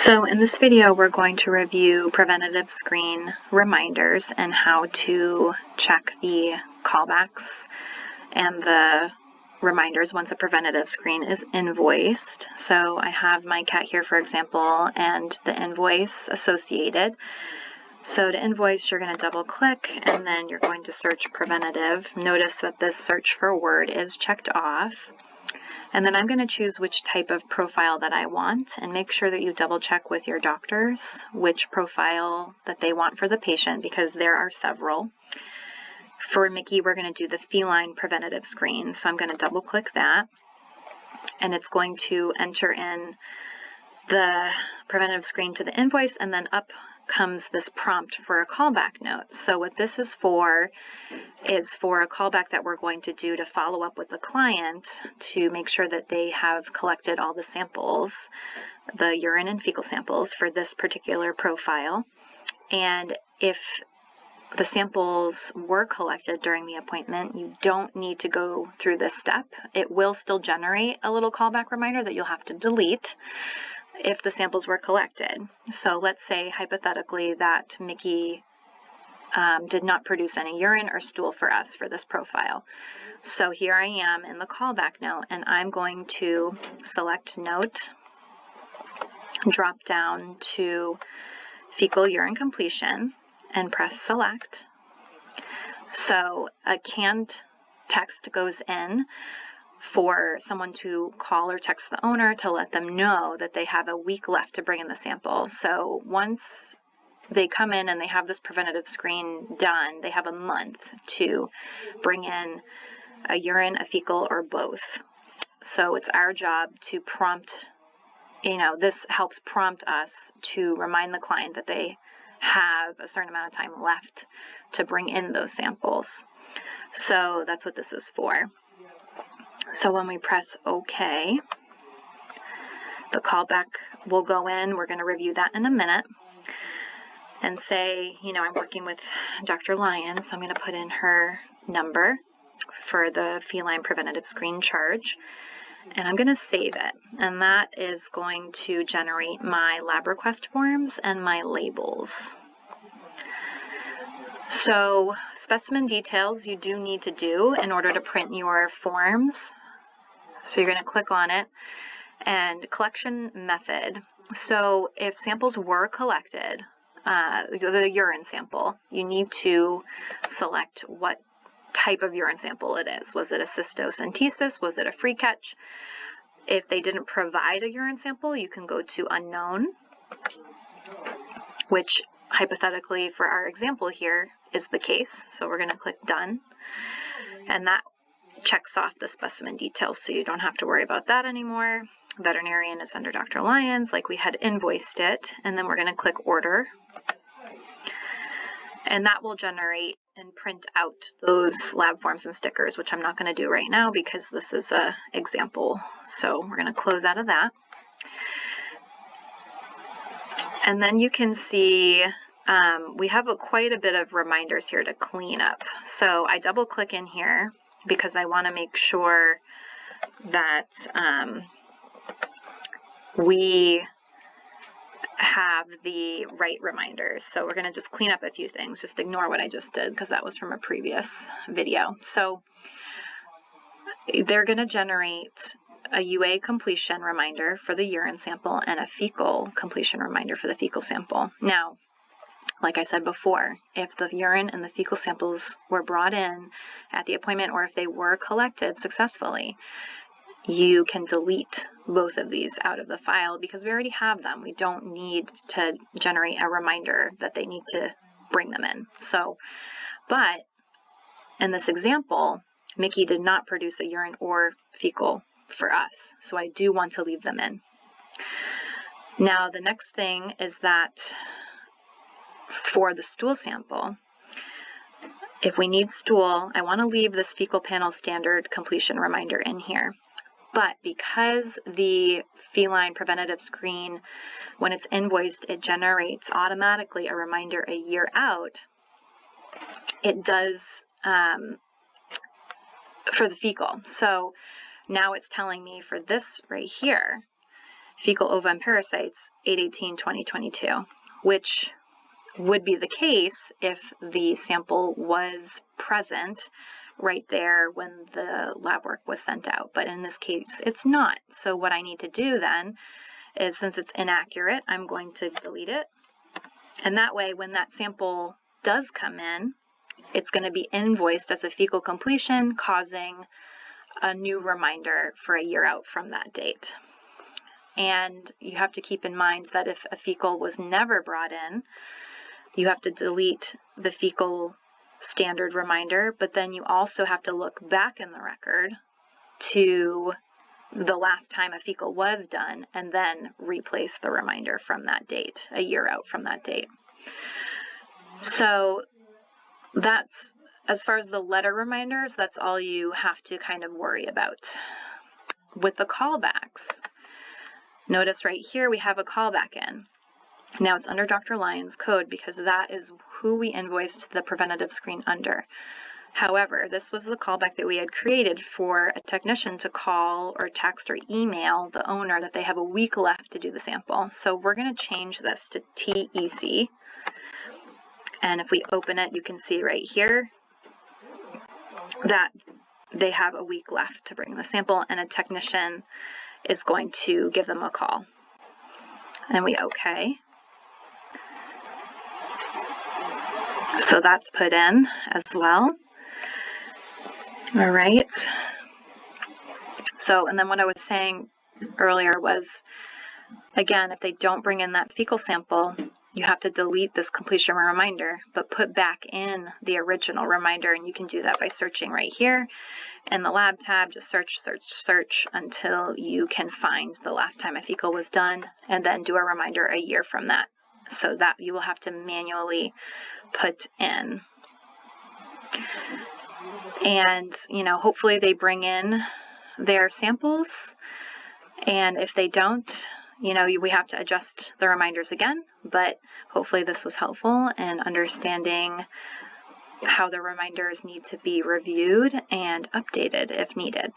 So in this video, we're going to review preventative screen reminders and how to check the callbacks and the reminders once a preventative screen is invoiced. So I have my cat here, for example, and the invoice associated. So to invoice, you're going to double click and then you're going to search preventative. Notice that this search for word is checked off. And then I'm going to choose which type of profile that I want, and make sure that you double check with your doctors which profile that they want for the patient, because there are several. For Mickey, we're going to do the feline preventative screen. So I'm going to double click that, and it's going to enter in the preventative screen to the invoice, and then up comes this prompt for a callback note. So what this is for a callback that we're going to do to follow up with the client to make sure that they have collected all the samples, the urine and fecal samples for this particular profile. And if the samples were collected during the appointment, you don't need to go through this step. It will still generate a little callback reminder that you'll have to delete if the samples were collected. So let's say hypothetically that Mickey did not produce any urine or stool for us for this profile. So here I am in the callback note, and I'm going to select note, drop down to fecal urine completion, and press select. So a canned text goes in for someone to call or text the owner to let them know that they have a week left to bring in the sample. So once they come in and they have this preventative screen done, they have a month to bring in a urine, a fecal, or both. So it's our job to prompt, this helps prompt us to remind the client that they have a certain amount of time left to bring in those samples. So that's what this is for. So when we press OK, the callback will go in. We're going to review that in a minute and say, I'm working with Dr. Lyons, so I'm going to put in her number for the feline preventative screen charge, and I'm going to save it. And that is going to generate my lab request forms and my labels. So specimen details you do need to do in order to print your forms. So you're going to click on it, and collection method. So if samples were collected, the urine sample, you need to select what type of urine sample it is. Was it a cystocentesis? Was it a free catch? If they didn't provide a urine sample, you can go to unknown, which hypothetically for our example here is the case. So we're going to click done, and that checks off the specimen details, so you don't have to worry about that anymore. Veterinarian is under Dr. Lyons, like we had invoiced it, and then we're going to click order, and that will generate and print out those lab forms and stickers, which I'm not going to do right now because this is an example. So we're going to close out of that. And then you can see we have quite a bit of reminders here to clean up. So I double click in here because I want to make sure that we have the right reminders. So we're going to just clean up a few things. Just ignore what I just did because that was from a previous video. So they're going to generate a UA completion reminder for the urine sample and a fecal completion reminder for the fecal sample. Now, like I said before, if the urine and the fecal samples were brought in at the appointment, or if they were collected successfully, you can delete both of these out of the file because we already have them. We don't need to generate a reminder that they need to bring them in. So, but in this example, Mickey did not produce a urine or fecal for us, so I do want to leave them in. Now, the next thing is that for the stool sample, if we need stool, I want to leave this fecal panel standard completion reminder in here. But because the feline preventative screen, when it's invoiced, it generates automatically a reminder a year out, it does for the fecal. So now it's telling me for this right here, fecal ova and parasites 8/18/2022, which would be the case if the sample was present right there when the lab work was sent out. But in this case, it's not. So what I need to do then is, since it's inaccurate, I'm going to delete it. And that way, when that sample does come in, it's going to be invoiced as a fecal completion, causing a new reminder for a year out from that date. And you have to keep in mind that if a fecal was never brought in, you have to delete the fecal standard reminder, but then you also have to look back in the record to the last time a fecal was done and then replace the reminder from that date, a year out from that date. So that's, as far as the letter reminders, that's all you have to kind of worry about. With the callbacks, notice right here we have a callback in. Now it's under Dr. Lyon's code because that is who we invoiced the preventative screen under. However, this was the callback that we had created for a technician to call or text or email the owner that they have a week left to do the sample. So we're going to change this to TEC. And if we open it, you can see right here that they have a week left to bring the sample, and a technician is going to give them a call. And we OK. So that's put in as well. All right. So, and then what I was saying earlier was, again, if they don't bring in that fecal sample, you have to delete this completion reminder, but put back in the original reminder. And you can do that by searching right here in the lab tab. Just search, search, search until you can find the last time a fecal was done, and then do a reminder a year from that. So that you will have to manually put in. And, you know, hopefully they bring in their samples. And if they don't, you know, we have to adjust the reminders again. But hopefully this was helpful in understanding how the reminders need to be reviewed and updated if needed.